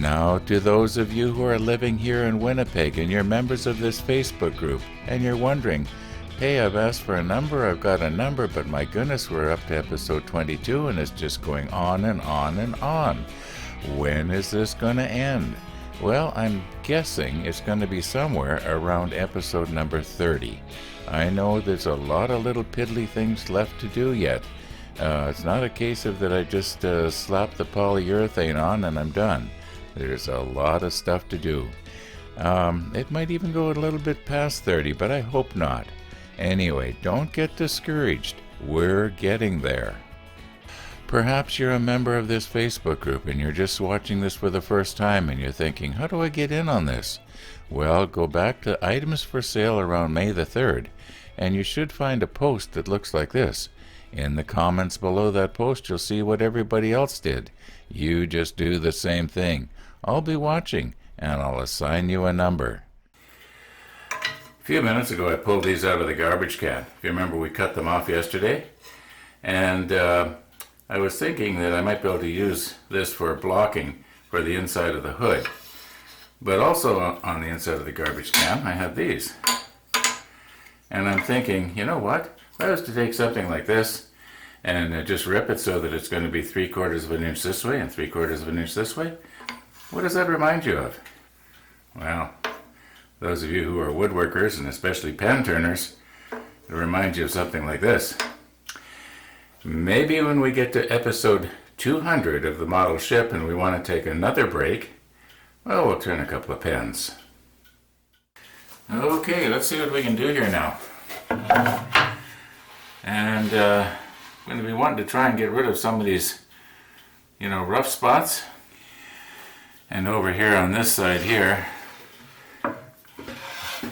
Now, to those of you who are living here in Winnipeg and you're members of this Facebook group, and you're wondering, hey, I've asked for a number, I've got a number, but my goodness, we're up to episode 22 and it's just going on and on and on. When is this going to end? Well, I'm guessing it's going to be somewhere around episode number 30. I know there's a lot of little piddly things left to do yet. It's not a case of that I just slap the polyurethane on and I'm done. There's a lot of stuff to do. It might even go a little bit past 30, but I hope not. Anyway, don't get discouraged. We're getting there. Perhaps you're a member of this Facebook group and you're just watching this for the first time and you're thinking, how do I get in on this? Well, go back to items for sale around May the 3rd, and you should find a post that looks like this. In the comments below that post, you'll see what everybody else did. You just do the same thing. I'll be watching, and I'll assign you a number. A few minutes ago, I pulled these out of the garbage can. If you remember, we cut them off yesterday, and I was thinking that I might be able to use this for blocking for the inside of the hood. But also on the inside of the garbage can, I have these. And I'm thinking, you know what? If I was to take something like this and just rip it so that it's going to be 3/4 of an inch this way and 3/4 of an inch this way, what does that remind you of? Well, those of you who are woodworkers and especially pen turners, it reminds you of something like this. Maybe when we get to episode 200 of the model ship and we want to take another break, well, we'll turn a couple of pens. Okay, let's see what we can do here now. And I'm going to be wanting to try and get rid of some of these, rough spots. And over here on this side here, I'll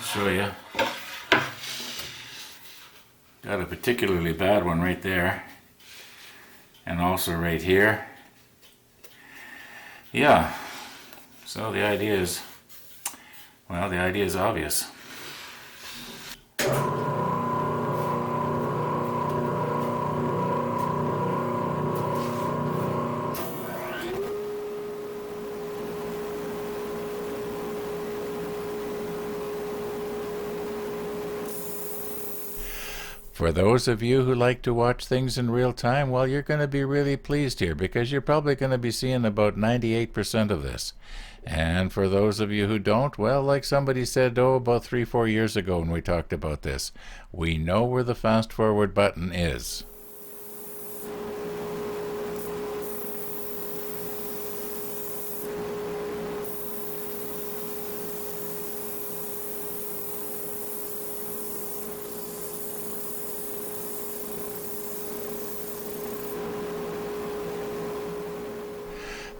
show you. Got a particularly bad one right there. And also right here. Yeah. So the idea is obvious. For those of you who like to watch things in real time, well, you're going to be really pleased here because you're probably going to be seeing about 98% of this. And for those of you who don't, well, like somebody said, about 3-4 years ago when we talked about this, we know where the fast forward button is.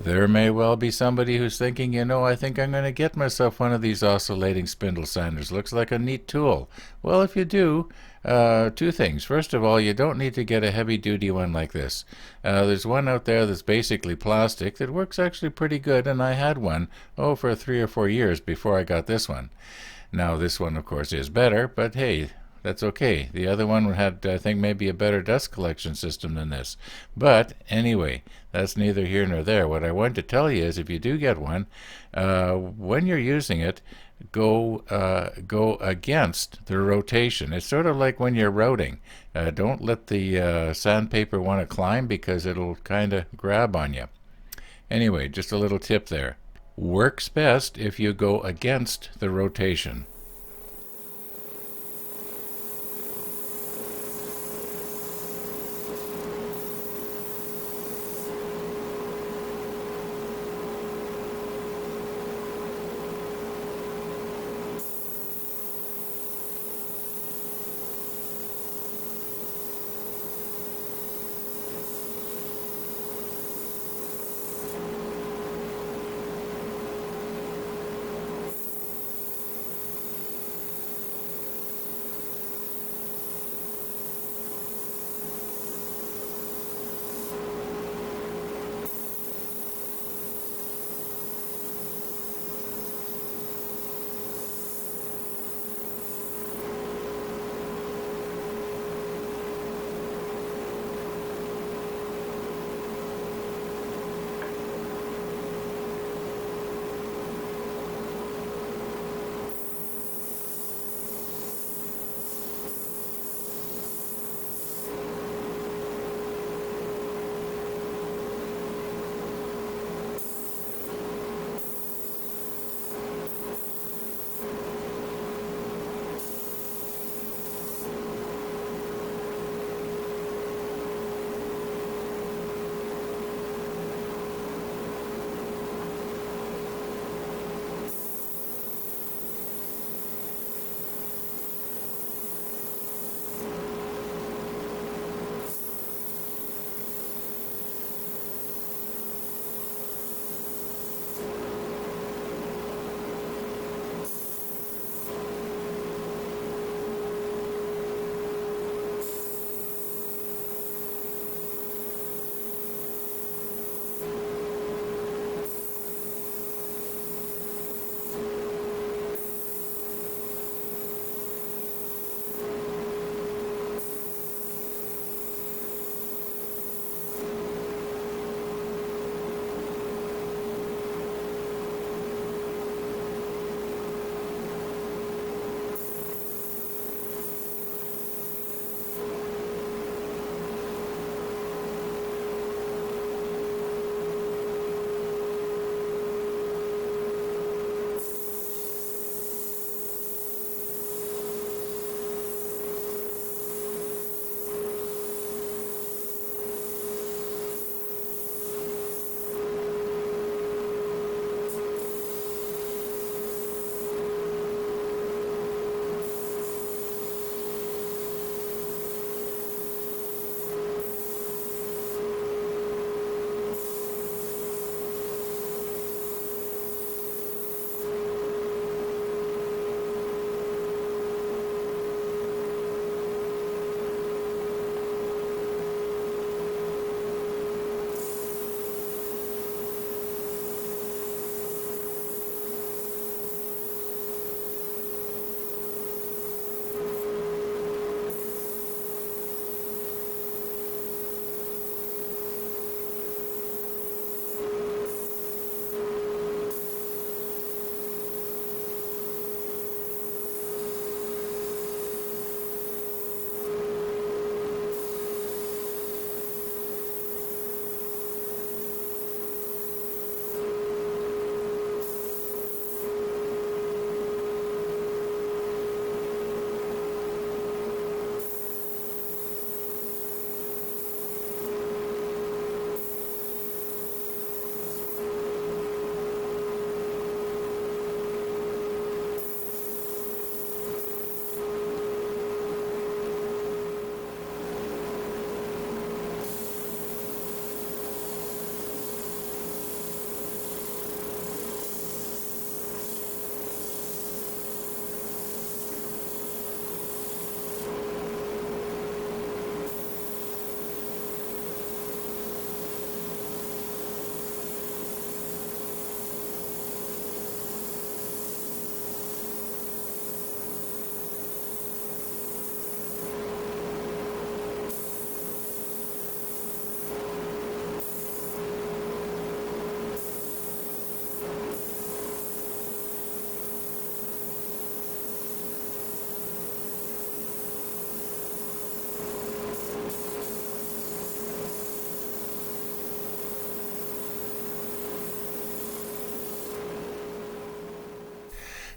There may well be somebody who's thinking, I think I'm going to get myself one of these oscillating spindle sanders. Looks like a neat tool. Well, if you do, two things. First of all, you don't need to get a heavy-duty one like this. There's one out there that's basically plastic that works actually pretty good, and I had one, for 3 or 4 years before I got this one. Now, this one, of course, is better, but hey, that's okay. The other one had, I think, maybe a better dust collection system than this. But anyway, that's neither here nor there. What I want to tell you is if you do get one, when you're using it, go against the rotation. It's sort of like when you're routing. Don't let the sandpaper want to climb because it'll kind of grab on you. Anyway, just a little tip there. Works best if you go against the rotation.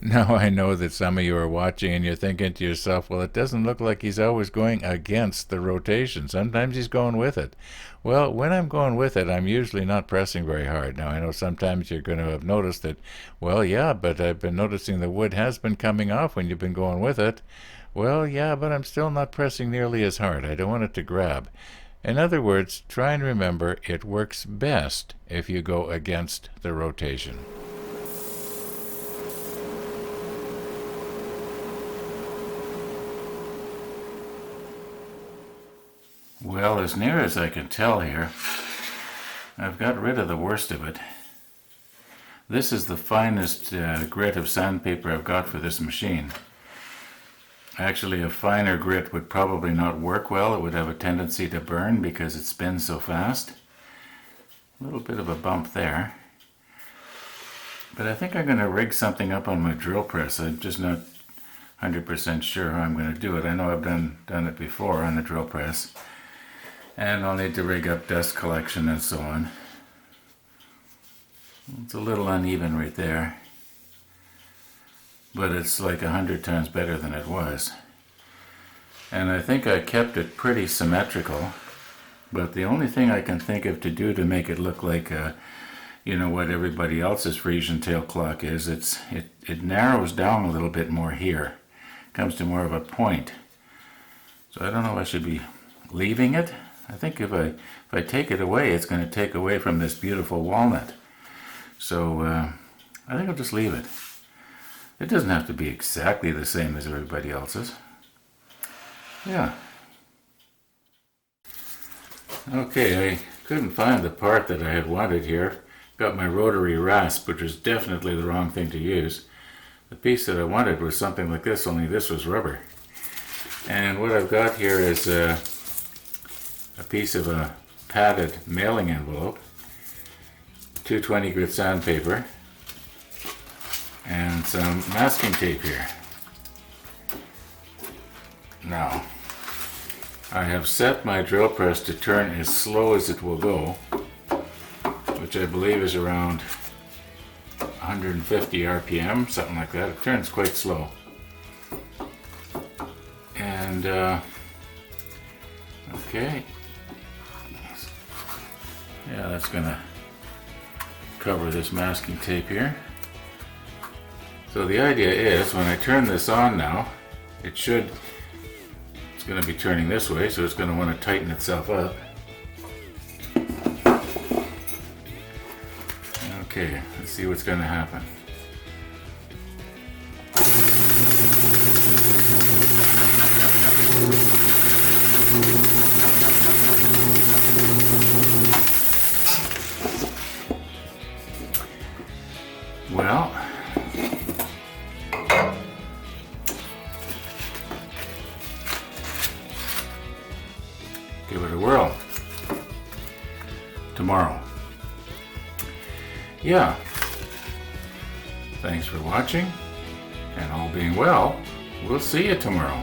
Now I know that some of you are watching and you're thinking to yourself, well, it doesn't look like he's always going against the rotation. Sometimes he's going with it. Well, when I'm going with it, I'm usually not pressing very hard. Now, I know sometimes you're going to have noticed that, well, yeah, but I've been noticing the wood has been coming off when you've been going with it. Well, yeah, but I'm still not pressing nearly as hard. I don't want it to grab. In other words, try and remember it works best if you go against the rotation. Well, as near as I can tell here, I've got rid of the worst of it. This is the finest grit of sandpaper I've got for this machine. Actually, a finer grit would probably not work well. It would have a tendency to burn because it spins so fast. A little bit of a bump there. But I think I'm going to rig something up on my drill press. I'm just not 100% sure how I'm going to do it. I know I've done it before on the drill press. And I'll need to rig up dust collection and so on. It's a little uneven right there, but it's like 100 times better than it was. And I think I kept it pretty symmetrical, but the only thing I can think of to do to make it look like you know, what everybody else's Frisian tail clock is, it narrows down a little bit more here. Comes to more of a point. So I don't know if I should be leaving it. I think if I take it away, it's going to take away from this beautiful walnut. So I think I'll just leave it. It doesn't have to be exactly the same as everybody else's. Yeah. Okay, I couldn't find the part that I had wanted here. Got my rotary rasp, which was definitely the wrong thing to use. The piece that I wanted was something like this, only this was rubber. And what I've got here is a piece of a padded mailing envelope, 220 grit sandpaper, and some masking tape here. Now, I have set my drill press to turn as slow as it will go, which I believe is around 150 RPM, something like that. It turns quite slow. And, okay. Yeah, that's gonna cover this masking tape here. So the idea is when I turn this on now, it's going to be turning this way, so it's going to want to tighten itself up. Okay, let's see what's going to happen. Well, give it a whirl tomorrow. Yeah. Thanks for watching, and all being well, we'll see you tomorrow.